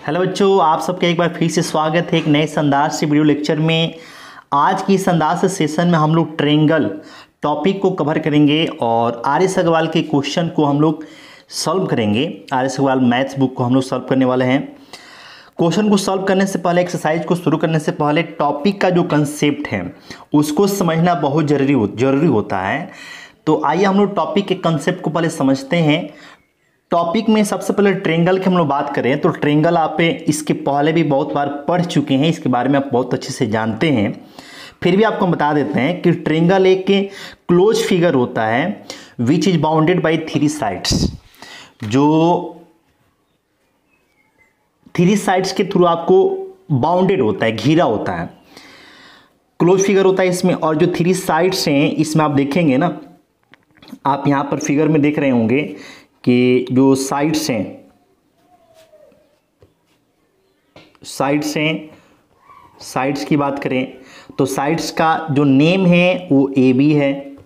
Hello बच्चों, आप सबका एक बार फिर से स्वागत है एक नए शानदार से वीडियो लेक्चर में। आज की शानदार से सेशन में हम लोग ट्रायंगल टॉपिक को कवर करेंगे और आर एस अग्रवाल के क्वेश्चन को हम लोग सॉल्व करेंगे। R S Agarwal maths book को हम लोग सॉल्व करने वाले हैं। क्वेश्चन को सॉल्व करने से पहले, एक्सरसाइज को शुरू करने से पहले टॉपिक का जो कंसेप्ट है उसको समझना बहुत जरूरी होता है। तो आइए हम लोग टॉपिक के कंसेप्ट को पहले समझते हैं। टॉपिक में सबसे पहले ट्रायंगल की हम लोग बात करें तो ट्रायंगल आप इसके पहले भी बहुत बार पढ़ चुके हैं, इसके बारे में आप बहुत अच्छे से जानते हैं। फिर भी आपको बता देते हैं कि ट्रायंगल एक क्लोज फिगर होता है which is bounded by three sides. जो थ्री साइड्स के थ्रू आपको बाउंडेड होता है, घिरा होता है, क्लोज फिगर होता है इसमें। और जो थ्री साइड्स हैं इसमें आप देखेंगे ना, आप यहाँ पर फिगर में देख रहे होंगे कि जो साइड्स हैं, साइड्स की बात करें तो साइड्स का जो नेम है वो ए बी है,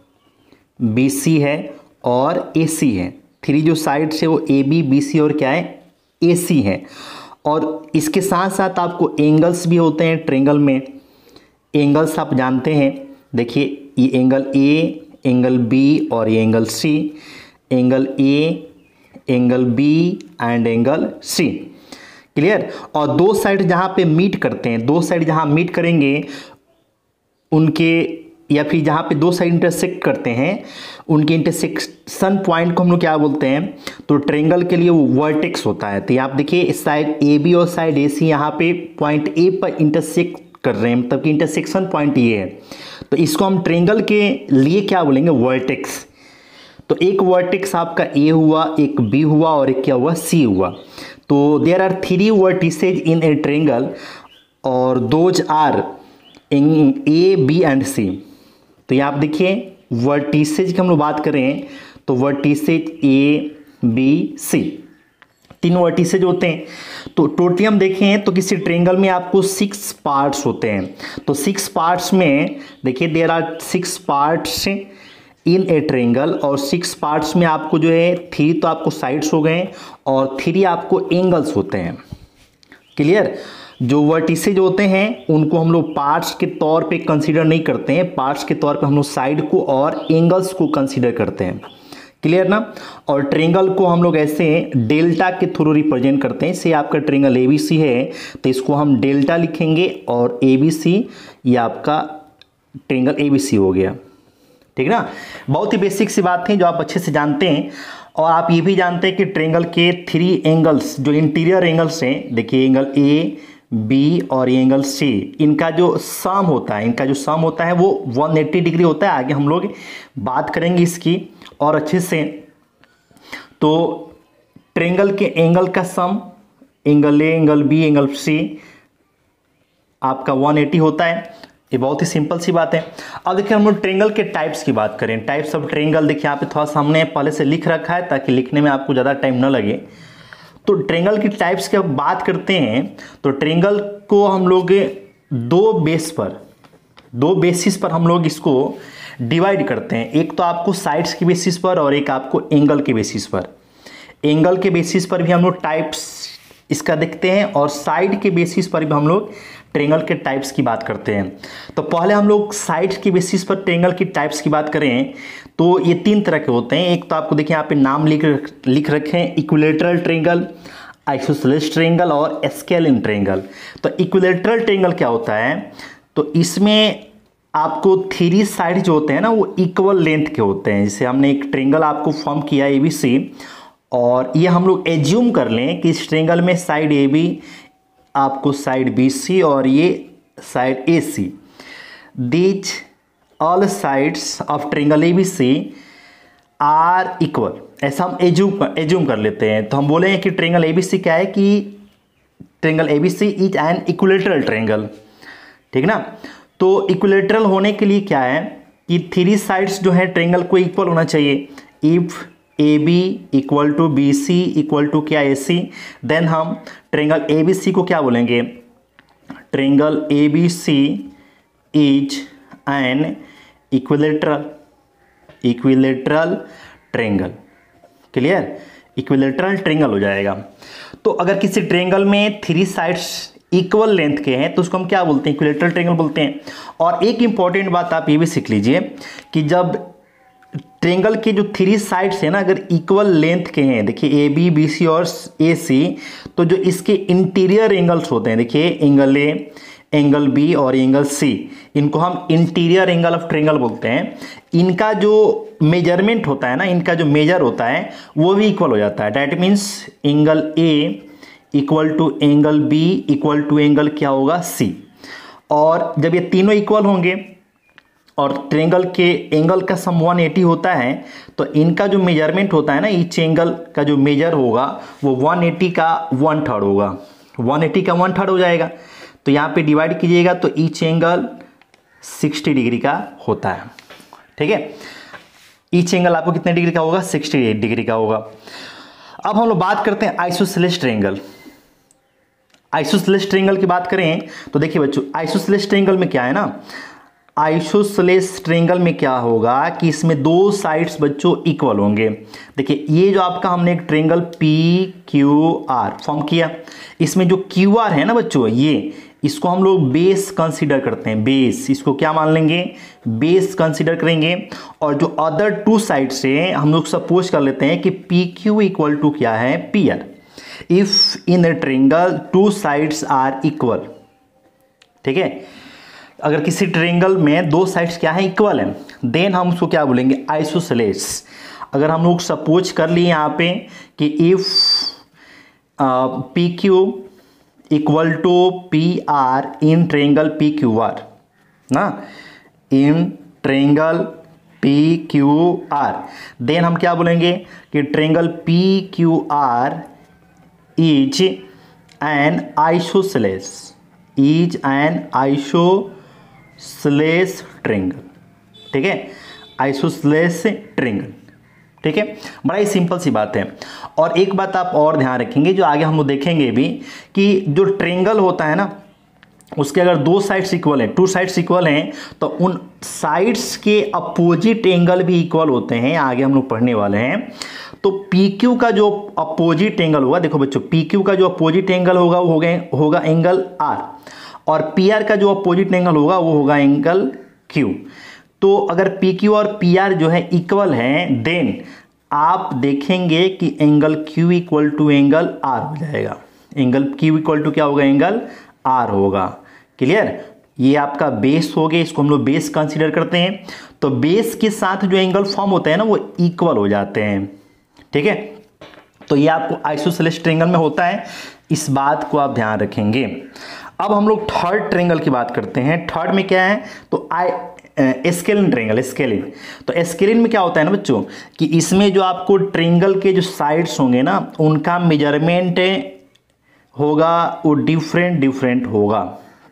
बी सी है और ए सी है। थ्री जो साइड्स है वो ए बी, बी सी और क्या है, ए सी है। और इसके साथ साथ आपको एंगल्स भी होते हैं ट्रायंगल में। एंगल्स आप जानते हैं, देखिए ये एंगल ए, एंगल बी और ये angle C. Angle A, angle B and angle C. Clear. और दो साइड जहां पे मीट करते हैं, दो साइड जहां मीट करेंगे उनके, या फिर जहां पे दो साइड इंटरसेक्ट करते हैं उनके इंटरसेक्शन पॉइंट को हम लोग क्या बोलते हैं, तो ट्रायंगल के लिए वो वर्टेक्स होता है। तो आप देखिए साइड ए बी और साइड ए सी यहाँ पे पॉइंट ए पर इंटरसेक्ट कर रहे हैं, मतलब कि इंटरसेक्शन पॉइंट ये है। तो इसको हम ट्रायंगल के लिए क्या बोलेंगे, वर्टेक्स। तो एक वर्टेक्स आपका ए हुआ, एक बी हुआ और एक क्या हुआ, सी हुआ। तो there are three vertices in a triangle और those are in A B and C. तो ये आप देखिए वर्टिसेज की हम लोग बात करें तो वर्टिसेज ए बी सी, तीन वर्टिसेज होते हैं। तो टोटली हम देखें तो किसी ट्रायंगल में आपको 6 पार्ट्स होते हैं। तो 6 पार्ट्स में देखिए there are 6 parts in a triangle, और 6 पार्ट्स में आपको जो है 3 तो आपको साइड्स हो गए और 3 आपको एंगल्स होते हैं। क्लियर। जो वर्टिसेज होते हैं उनको हम लोग पार्ट्स के तौर पे कंसीडर नहीं करते हैं, पार्ट्स के तौर पे हम लोग साइड को और एंगल्स को कंसीडर करते हैं। क्लियर ना। और ट्रायंगल को हम लोग ऐसे डेल्टा के थ्रू रिप्रेजेंट करते हैं। से आपका ट्रायंगल एबीसी है तो इसको हम डेल्टा लिखेंगे और एबीसी, ये आपका ट्रायंगल एबीसी हो गया। ठीक ना। बहुत ही बेसिक सी बात है जो आप अच्छे से जानते हैं। और आप ये भी जानते हैं कि ट्रायंगल के 3 एंगल्स, जो इंटीरियर एंगल्स हैं, देखिए एंगल ए, बी और ये एंगल सी, इनका जो सम होता है वो 180 डिग्री होता है। आगे हम लोग बात करेंगे इसकी और अच्छे से। तो ट्रायंगल के एंगल का sum, angle A, angle B, angle C आपका 180 होता है। ये बहुत ही सिंपल सी बात है। अब देखिए हम लोग ट्रायंगल के टाइप्स की बात करें। टाइप्स ऑफ ट्रायंगल देखिए यहाँ पे थोड़ा सा हमने पहले से लिख रखा है ताकि लिखने में आपको ज़्यादा टाइम न लगे। तो ट्रायंगल की टाइप्स की बात करते हैं तो ट्रायंगल को हम लोग दो बेसिस पर हम लोग इसको डिवाइड करते हैं। एक तो आपको साइड्स के बेसिस पर और एक आपको एंगल के बेसिस पर। एंगल के बेसिस पर भी हम लोग टाइप्स इसका देखते हैं और साइड के बेसिस पर भी हम लोग ट्रायंगल के टाइप्स की बात करते हैं। तो पहले हम लोग साइड के बेसिस पर ट्रायंगल की टाइप्स की बात करें तो ये 3 तरह के होते हैं। एक तो आपको देखिए यहाँ पे नाम लिख रखे हैं, इक्विलैटरल ट्रायंगल, आइसोसेलेस ट्रायंगल और स्केलिन ट्रायंगल। तो इक्विलैटरल ट्रायंगल क्या होता है, तो इसमें आपको 3 साइड जो होते हैं ना वो इक्वल लेंथ के होते हैं। जैसे हमने एक ट्रायंगल आपको फॉर्म किया एबीसी, और ये हम लोग एज्यूम कर लें कि इस ट्रायंगल में साइड ए बी, आपको साइड बी सी और ये side A C. These all sides of triangle A B C are equal, ऐसा हम एज्यूम कर लेते हैं। तो हम बोलेंगे कि ट्रायंगल ए बी सी क्या है, कि triangle A B C is an equilateral triangle. ठीक ना। तो इक्विलैटरल होने के लिए क्या है कि 3 साइड्स जो है ट्रायंगल को इक्वल होना चाहिए। If A B equal to B C equal to क्या, ए सी, देन हम ट्रायंगल ए बी सी को क्या बोलेंगे, triangle A B C is an equilateral triangle. Clear. Equilateral triangle हो जाएगा। तो अगर किसी ट्रायंगल में 3 साइड्स इक्वल लेंथ के हैं तो उसको हम क्या बोलते हैं, इक्विलेटरल ट्रायंगल बोलते हैं। और एक इंपॉर्टेंट बात आप ये भी सीख लीजिए कि जब ट्रायंगल के जो 3 साइड्स हैं ना अगर इक्वल लेंथ के हैं, देखिए ए बी बी सी और ए सी, तो जो इसके इंटीरियर एंगल्स होते हैं, देखिए एंगल ए, एंगल बी और एंगल सी, इनको हम इंटीरियर एंगल ऑफ ट्रायंगल बोलते हैं। इनका जो मेजरमेंट होता है ना, इनका जो मेजर होता है वो भी इक्वल हो जाता है। That means angle A equal to angle B equal to angle क्या होगा, सी। और जब ये तीनों इक्वल होंगे और ट्रायंगल के एंगल का सम 180 होता है तो इनका जो मेजरमेंट होता है ना, ईच एंगल का जो मेजर होगा वो 180 का 1/3 होगा, 180 का 1/3 हो जाएगा। तो यहाँ पे डिवाइड कीजिएगा तो ईच एंगल 60 डिग्री का होता है। ठीक है, ईच एंगल आपको कितने डिग्री का होगा, 60 डिग्री का होगा। अब हम लोग बात करते हैं आइसोसेलेस ट्रायंगल। आइसोसेलेस ट्रायंगल की बात करें तो देखिए बच्चों, आइसोसेलेस ट्रायंगल में क्या है ना, आइसोसेलेस ट्रायंगल में क्या होगा कि इसमें 2 साइड्स बच्चों इक्वल होंगे। देखिए ये जो आपका हमने एक triangle P Q are form किया, इसमें जो क्यू आर है ना बच्चों, ये इसको हम लोग बेस कंसीडर करते हैं, बेस, इसको क्या मान लेंगे, बेस कंसीडर करेंगे। और जो अदर 2 साइड से हम लोग सपोज कर लेते हैं कि पी क्यू इक्वल टू क्या है, P R, if in a triangle 2 sides are equal. ठीक है, अगर किसी ट्रायंगल में 2 साइड्स क्या है, इक्वल है, देन हम उसको क्या बोलेंगे, आइसोसेलेस। अगर हम लोग सपोज कर लिए यहाँ पे कि if P Q equal to P R in triangle P Q R ना, in triangle P Q R, then हम क्या बोलेंगे कि triangle P Q R is an isosceles, is an isosceles triangle. ठीक है, आइसोसेलेस ट्रायंगल। ठीक है, बड़ा ही सिंपल सी बात है। और एक बात आप और ध्यान रखेंगे जो आगे हम लोग देखेंगे भी, कि जो ट्रायंगल होता है ना उसके अगर 2 साइड्स इक्वल हैं, 2 साइड्स इक्वल हैं, तो उन साइड्स के अपोजिट एंगल भी इक्वल होते हैं, आगे हम लोग पढ़ने वाले हैं। तो पी क्यू का जो अपोजिट एंगल होगा, देखो बच्चों, पी क्यू का जो अपोजिट एंगल होगा वो होगा एंगल आर, और पी आर का जो अपोजिट एंगल होगा वो होगा एंगल क्यू। तो अगर पी क्यू और पी आर जो है इक्वल हैं, देन आप देखेंगे कि angle Q equal to angle R हो जाएगा, एंगल क्यू इक्वल टू क्या होगा, एंगल आर होगा। क्लियर, ये आपका बेस हो गया, इसको हम लोग बेस कंसीडर करते हैं। तो बेस के साथ जो एंगल फॉर्म होते हैं ना वो इक्वल हो जाते हैं। ठीक है, तो ये आपको आइसोसेलेस ट्रायंगल में होता है, इस बात को आप ध्यान रखेंगे। अब हम लोग थर्ड ट्रायंगल की बात करते हैं। थर्ड में क्या है, तो एस्केलिन ट्रायंगल, एस्केलिन। तो एस्केलिन में क्या होता है ना बच्चों कि इसमें जो आपको ट्रायंगल के जो साइड्स होंगे ना उनका मेजरमेंट होगा वो डिफरेंट होगा।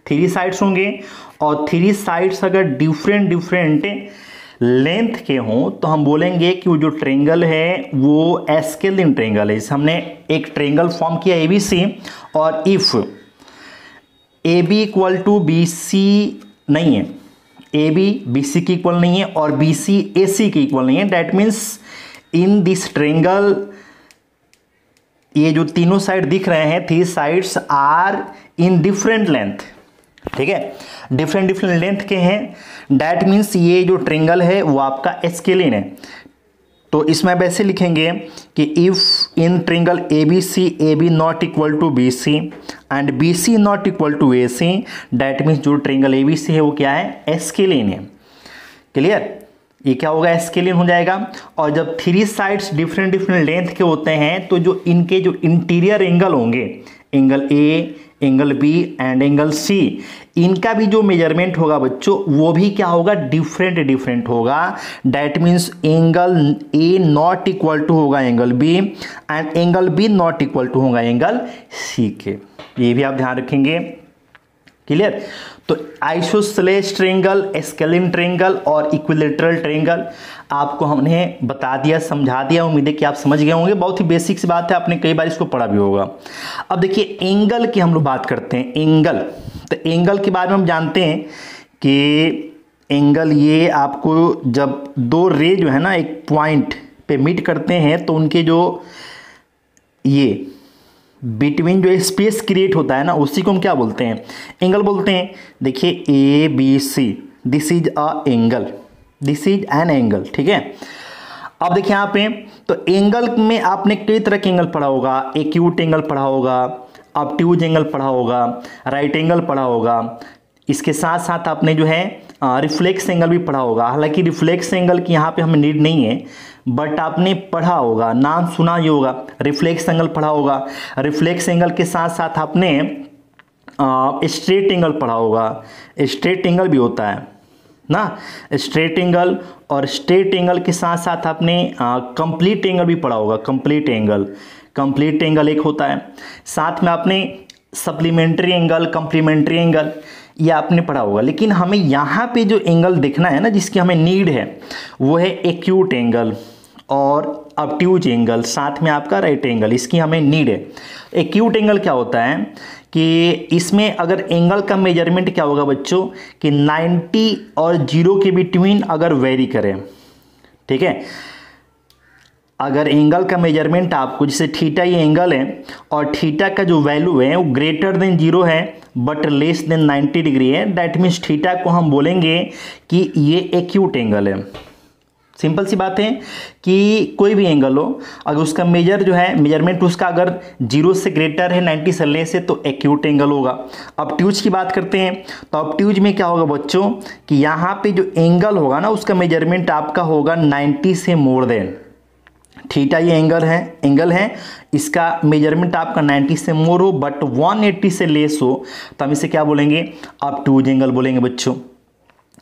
3 साइड्स होंगे और 3 साइड्स अगर डिफरेंट लेंथ के हों तो हम बोलेंगे कि वो जो ट्रायंगल है वो एस्केलिन ट्रायंगल है। जैसे हमने एक ट्रायंगल फॉर्म किया ABC, और if AB equal to BC नहीं है, AB BC की इक्वल नहीं है और BC AC की इक्वल नहीं है, that means in this triangle ये जो तीनों साइड दिख रहे हैं, 3 sides are in different length. ठीक है, डिफरेंट लेंथ के हैं, दैट मीन्स ये जो ट्रायंगल है वो आपका एस्केलिन है। तो इसमें वैसे लिखेंगे कि if in triangle ABC AB not equal to BC and BC not equal to AC, that means जो ट्रायंगल ABC है वो क्या है, एस्केलिन है। क्लियर, ये क्या होगा, एस्केलिन हो जाएगा। और जब 3 साइड्स डिफरेंट लेंथ के होते हैं तो जो इनके जो इंटीरियर एंगल होंगे, angle A, angle B and angle C, इनका भी जो मेजरमेंट होगा बच्चों वो भी क्या होगा, डिफरेंट होगा। That means angle A not equal to होगा angle B and angle B not equal to होगा एंगल C के। ये भी आप ध्यान रखेंगे। क्लियर, तो आइसोसेलेस ट्रायंगल, एस्केलिन ट्रायंगल और इक्विलेटरल ट्रायंगल आपको हमने बता दिया, समझा दिया। उम्मीद है कि आप समझ गए होंगे, बहुत ही बेसिक सी बात है, आपने कई बार इसको पढ़ा भी होगा। अब देखिए एंगल की हम लोग बात करते हैं। एंगल, तो एंगल के बारे में हम जानते हैं कि एंगल ये आपको जब 2 रे जो है ना एक पॉइंट पे मीट करते हैं तो उनके जो ये बिटवीन जो स्पेस क्रिएट होता है ना, उसी को हम क्या बोलते हैं, एंगल बोलते हैं। देखिए A B C, this is a angle, this is an angle, ठीक है। अब देखिए यहाँ पे, तो एंगल में आपने कई तरह के एंगल पढ़ा होगा, एक्यूट एंगल पढ़ा होगा, ऑब्ट्यूज एंगल पढ़ा होगा, राइट एंगल पढ़ा होगा। इसके साथ साथ आपने जो है रिफ्लेक्स एंगल भी पढ़ा होगा। हालांकि रिफ्लेक्स एंगल की यहाँ पे हमें नीड नहीं है, बट आपने पढ़ा होगा, नाम सुना ही होगा, रिफ्लेक्स एंगल पढ़ा होगा। रिफ्लेक्स एंगल के साथ साथ आपने स्ट्रेट एंगल पढ़ा होगा, स्ट्रेट एंगल भी होता है ना, स्ट्रेट एंगल। और स्ट्रेट एंगल के साथ साथ आपने कंप्लीट एंगल भी पढ़ा होगा, कंप्लीट एंगल, कंप्लीट एंगल एक होता है। साथ में आपने सप्लीमेंट्री एंगल, कम्प्लीमेंट्री एंगल, ये आपने पढ़ा होगा। लेकिन हमें यहाँ पे जो एंगल देखना है ना, जिसकी हमें नीड है, वो है एक्यूट एंगल और ऑब्ट्यूज एंगल, साथ में आपका राइट एंगल, इसकी हमें नीड है। एक्यूट एंगल क्या होता है कि इसमें अगर एंगल का मेजरमेंट क्या होगा बच्चों, कि 90 और 0 के बिटवीन अगर वेरी करें, ठीक है। अगर एंगल का मेजरमेंट आपको, जैसे थीटा ये एंगल है और थीटा का जो वैल्यू है वो ग्रेटर देन 0 है बट लेस देन 90 डिग्री है, दैट मीन्स थीटा को हम बोलेंगे कि ये एक्यूट एंगल है। सिंपल सी बात है कि कोई भी एंगल हो, अगर उसका मेजरमेंट उसका अगर 0 से ग्रेटर है, 90 से लेस है, तो एक्यूट एंगल होगा। ऑब्ट्यूज की बात करते हैं, तो ऑब्ट्यूज में क्या होगा बच्चों, कि यहाँ पे जो एंगल होगा ना, उसका मेजरमेंट आपका होगा 90 से मोर देन। थीटा ये एंगल है, इसका मेजरमेंट आपका 90 से मोर हो बट 180 से लेस हो, तो हम इसे क्या बोलेंगे, ऑब्ट्यूज एंगल बोलेंगे बच्चों।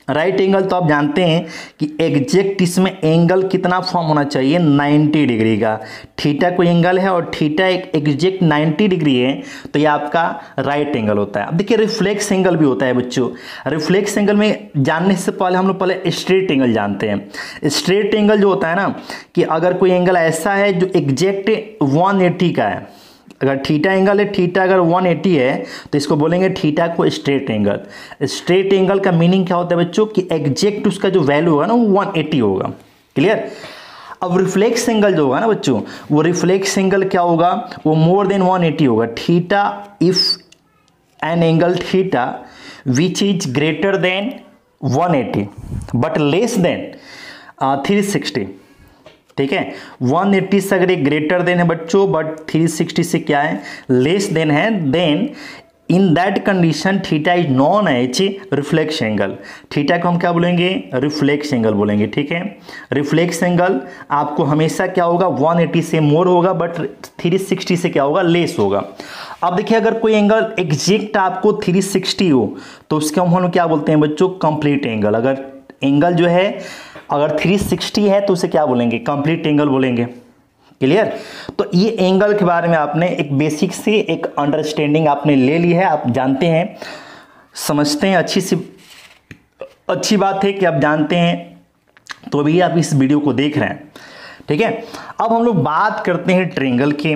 राइट एंगल तो आप जानते हैं कि एग्जैक्ट इसमें एंगल कितना फॉर्म होना चाहिए, 90 डिग्री का। थीटा कोई एंगल है और थीटा एक एग्जैक्ट 90 डिग्री है, तो ये आपका राइट एंगल होता है। अब देखिए रिफ्लेक्स एंगल भी होता है बच्चों। रिफ्लेक्स एंगल में जानने से पहले हम लोग पहले स्ट्रेट एंगल जानते हैं। स्ट्रेट एंगल जो होता है ना, कि अगर कोई एंगल ऐसा है जो एग्जैक्ट 180 का है, अगर थीटा एंगल है, थीटा अगर 180 है, तो इसको बोलेंगे थीटा को स्ट्रेट एंगल। स्ट्रेट एंगल का मीनिंग क्या होता है बच्चों, कि एग्जैक्ट उसका जो वैल्यू होगा ना वो 180 होगा। क्लियर। अब रिफ्लेक्स एंगल जो होगा ना बच्चों, वो रिफ्लेक्स एंगल क्या होगा, वो मोर देन 180 होगा। Theta, if an angle theta which is greater than 180 but less then 360, ठीक है। 180 से अगर एक ग्रेटर देन है बच्चों, बट 360 से क्या है, लेस देन है, then in that condition theta is known as reflex angle. थीटा को हम क्या बोलेंगे, रिफ्लेक्स एंगल बोलेंगे, ठीक है। रिफ्लेक्स एंगल आपको हमेशा क्या होगा, 180 से मोर होगा बट 360 से क्या होगा, लेस होगा। अब देखिए अगर कोई एंगल एग्जैक्ट आपको 360 हो, तो उसके हम लोग क्या बोलते हैं बच्चों, कंप्लीट एंगल। अगर एंगल जो है अगर 360 है तो उसे क्या बोलेंगे, कंप्लीट एंगल बोलेंगे। क्लियर। तो ये एंगल के बारे में आपने एक बेसिक से एक अंडरस्टैंडिंग आपने ले ली है, आप जानते हैं, समझते हैं। अच्छी बात है कि आप जानते हैं, तो अभी आप इस वीडियो को देख रहे हैं, ठीक है। अब हम लोग बात करते हैं ट्रायंगल के,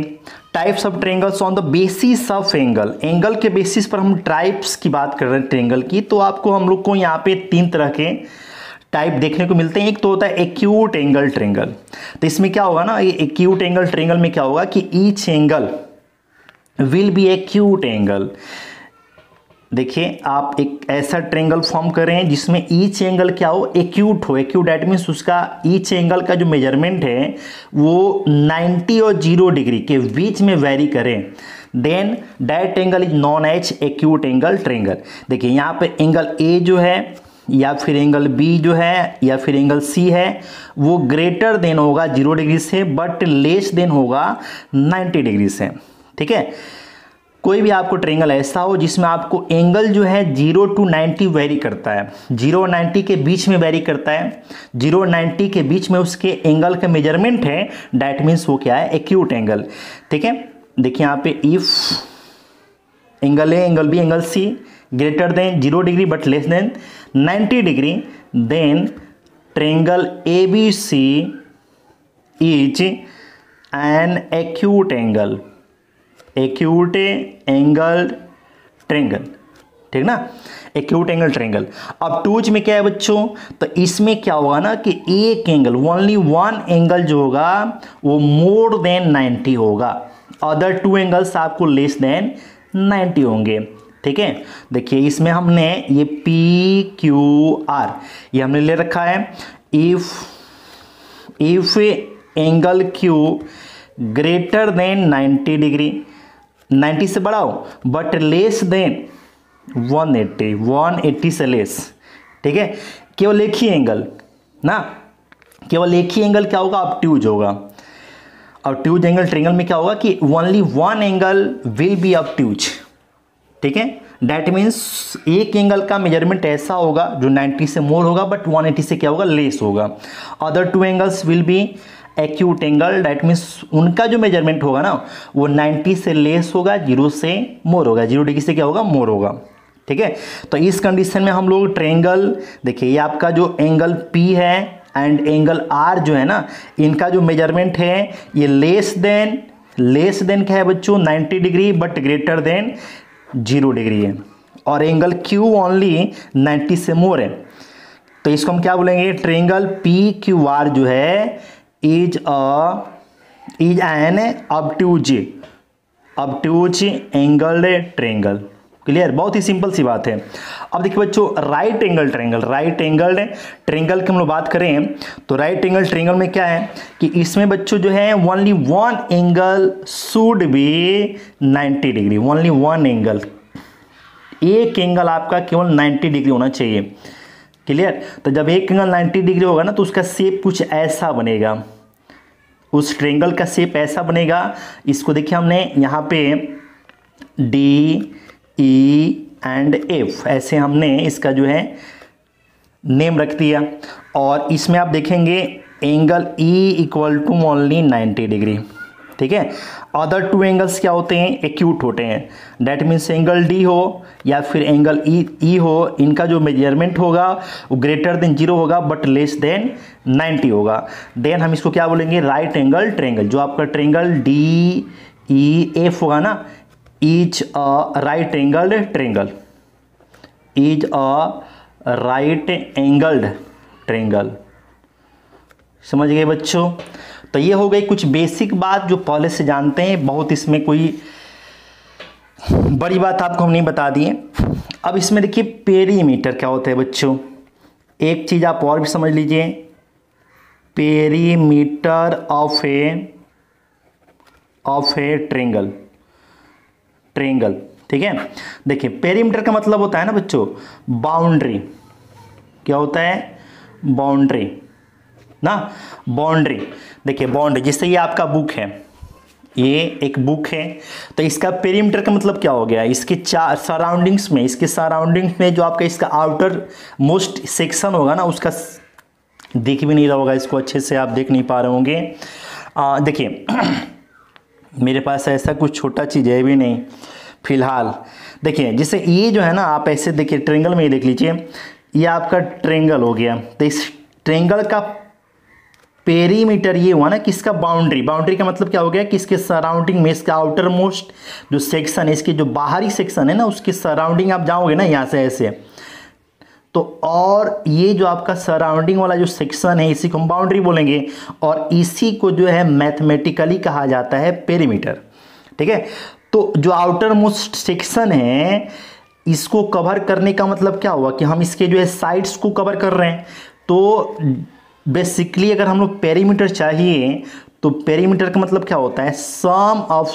types of triangles on the basis of angle. Angle के बेसिस पर हम टाइप्स की बात कर रहे हैं ट्रायंगल की। तो आपको हम लोग को यहाँ पे 3 तरह के टाइप देखने को मिलते हैं। एक तो होता है एक्यूट एंगल ट्रायंगल। तो इसमें क्या होगा ना, ये एक्यूट एंगल ट्रायंगल में क्या होगा कि each angle will be acute angle. देखिए आप एक ऐसा ट्रायंगल फॉर्म कर रहे हैं जिसमें ईच एंगल क्या हो, एक्यूट हो। एक्यूट दैट मीन्स उसका ईच एंगल का जो मेजरमेंट है वो 90 और 0 डिग्री के बीच में वेरी करें, then that angle is known as acute angle triangle. देखिए यहाँ पे एंगल ए जो है या फिर एंगल बी जो है या फिर एंगल सी है, वो ग्रेटर देन होगा 0 डिग्री से बट लेस देन होगा 90 डिग्री से, ठीक है। कोई भी आपको ट्रायंगल ऐसा हो जिसमें आपको एंगल जो है 0 to 90 वेरी करता है, 0 और 90 के बीच में वेरी करता है, 0 और 90 के बीच में उसके एंगल का मेजरमेंट है, दैट मीन्स वो क्या है, एक्यूट एंगल, ठीक है। देखिए यहाँ पे if angle A, angle B, angle C greater than 0 degree but less than 90 degree, then triangle ABC is an acute angle, acute angle triangle, ठीक ना, एक्यूट एंगल ट्रायंगल। अब टूज में क्या है बच्चों, तो इसमें क्या होगा ना कि एक एंगल, ओनली वन एंगल जो होगा वो मोर देन 90 होगा। अदर टू एंगल्स आपको लेस देन 90 होंगे। ठीक है, देखिए इसमें हमने ये पी क्यू आर ये हमने ले रखा है। If angle Q greater than 90 degree, 90 से बड़ा हो बट लेस देन 180 से लेस। ठीक है, केवल एक ही एंगल ना, केवल एक ही एंगल क्या होगा, ऑब्ट्यूज होगा। ऑब्ट्यूज एंगल ट्रायंगल में क्या होगा कि only one angle will be obtuse. ठीक है, दैट मीन्स एक एंगल का मेजरमेंट ऐसा होगा जो 90 से मोर होगा बट 180 से क्या होगा, लेस होगा। Other two angles will be acute angle, that means उनका जो मेजरमेंट होगा ना वो 90 से लेस होगा, 0 से मोर होगा, 0 डिग्री से क्या होगा, मोर होगा। ठीक है, तो इस कंडीशन में हम लोग ट्रायंगल, देखिए ये आपका जो एंगल P है एंड एंगल R जो है ना, इनका जो मेजरमेंट है ये लेस देन क्या है बच्चों, 90 degree but greater than 0 degree है। और एंगल Q ओनली 90 से मोर है, तो इसको हम क्या बोलेंगे, ट्रायंगल PQR जो है is an obtuse angled triangle. Clear, बहुत ही सिंपल सी बात है। अब देखिए बच्चों, राइट एंगल ट्रायंगल की हम लोग बात करें तो राइट एंगल ट्रायंगल में क्या है कि इसमें बच्चों जो है only one angle should be 90 degree, only one angle, एक एंगल आपका केवल 90 डिग्री होना चाहिए। क्लियर, तो जब एक एंगल 90 डिग्री होगा ना तो उसका शेप कुछ ऐसा बनेगा, उस ट्रायंगल का शेप ऐसा बनेगा। इसको देखिए हमने यहाँ पे डी ई एंड एफ ऐसे हमने इसका जो है नेम रख दिया, और इसमें आप देखेंगे angle E equal to only 90 degree. ठीक है, अदर टू एंगल्स क्या होते हैं, एक्यूट होते हैं, दैट मीन्स एंगल डी हो या फिर एंगल ई हो, इनका जो मेजरमेंट होगा वो ग्रेटर देन 0 होगा बट लेस देन 90 होगा। देन हम इसको क्या बोलेंगे, राइट एंगल ट्रायंगल। जो आपका ट्रायंगल डी ई एफ होगा ना, is a right angled triangle, is a right angled triangle. समझ गए बच्चों? तो ये हो गई कुछ बेसिक बात जो पहले से जानते हैं, बहुत इसमें कोई बड़ी बात आपको हम नहीं बता दिए। अब इसमें देखिए पेरीमीटर क्या होता है बच्चों, एक चीज आप और भी समझ लीजिए, पेरीमीटर ऑफ ए ट्रायंगल। ठीक है, देखिए पेरीमीटर का मतलब होता है ना बच्चों बाउंड्री। क्या होता है, बाउंड्री ना, बाउंड्री। देखिए बाउंड्री, जैसे ये आपका बुक है, ये एक बुक है, तो इसका पेरीमीटर का मतलब क्या हो गया, इसके चार सराउंडिंग्स में, इसके सराउंडिंग्स में जो आपका इसका आउटर मोस्ट सेक्शन होगा ना, उसका दिख भी नहीं रहा होगा, इसको अच्छे से आप देख नहीं पा रहे होंगे। देखिए मेरे पास ऐसा कुछ छोटा चीज़ है भी नहीं फिलहाल। देखिए जैसे ये जो है ना, आप ऐसे देखिए ट्रायंगल में ही देख लीजिए, ये आपका ट्रायंगल हो गया, तो इस ट्रायंगल का पेरीमीटर ये हुआ ना कि इसका बाउंड्री का मतलब क्या हो गया कि इसके सराउंडिंग में, इसका आउटर मोस्ट जो सेक्शन है, इसके जो बाहरी सेक्शन है ना, उसके सराउंडिंग आप जाओगे ना यहाँ से ऐसे, तो और ये जो आपका सराउंडिंग वाला जो सेक्शन है इसी को हम बाउंड्री बोलेंगे, और इसी को जो है मैथमेटिकली कहा जाता है पेरीमीटर। ठीक है, तो जो आउटर मोस्ट सेक्शन है इसको कवर करने का मतलब क्या हुआ कि हम इसके जो है साइड्स को कवर कर रहे हैं। तो बेसिकली अगर हम लोग पेरीमीटर चाहिए तो पेरीमीटर का मतलब क्या होता है, sum of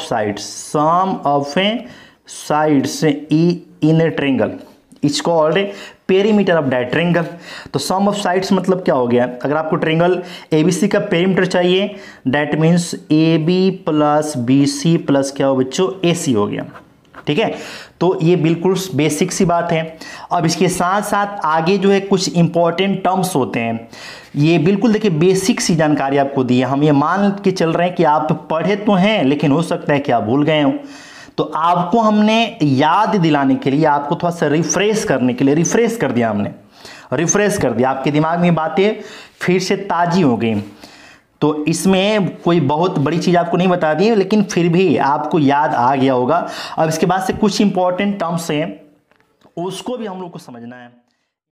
sides in a triangle is called perimeter of that triangle. तो सम ऑफ साइड्स मतलब क्या हो गया, अगर आपको ट्रायंगल एबीसी का पेरीमीटर चाहिए that means AB plus BC plus क्या हो बच्चों, AC हो गया। ठीक है, तो ये बिल्कुल बेसिक सी बात है। अब इसके साथ साथ आगे जो है कुछ इंपॉर्टेंट टर्म्स होते हैं, ये बिल्कुल देखिए बेसिक सी जानकारी आपको दी है। हम ये मान के चल रहे हैं कि आप पढ़े तो हैं लेकिन हो सकता है कि आप भूल गए हो, तो आपको हमने याद दिलाने के लिए, आपको थोड़ा सा रिफ्रेश करने के लिए रिफ्रेश कर दिया हमने, रिफ्रेश कर दिया, आपके दिमाग में बातें फिर से ताज़ी हो गई। तो इसमें कोई बहुत बड़ी चीज़ आपको नहीं बता दी, लेकिन फिर भी आपको याद आ गया होगा। अब इसके बाद से कुछ इंपॉर्टेंट टर्म्स हैं उसको भी हम लोग को समझना है।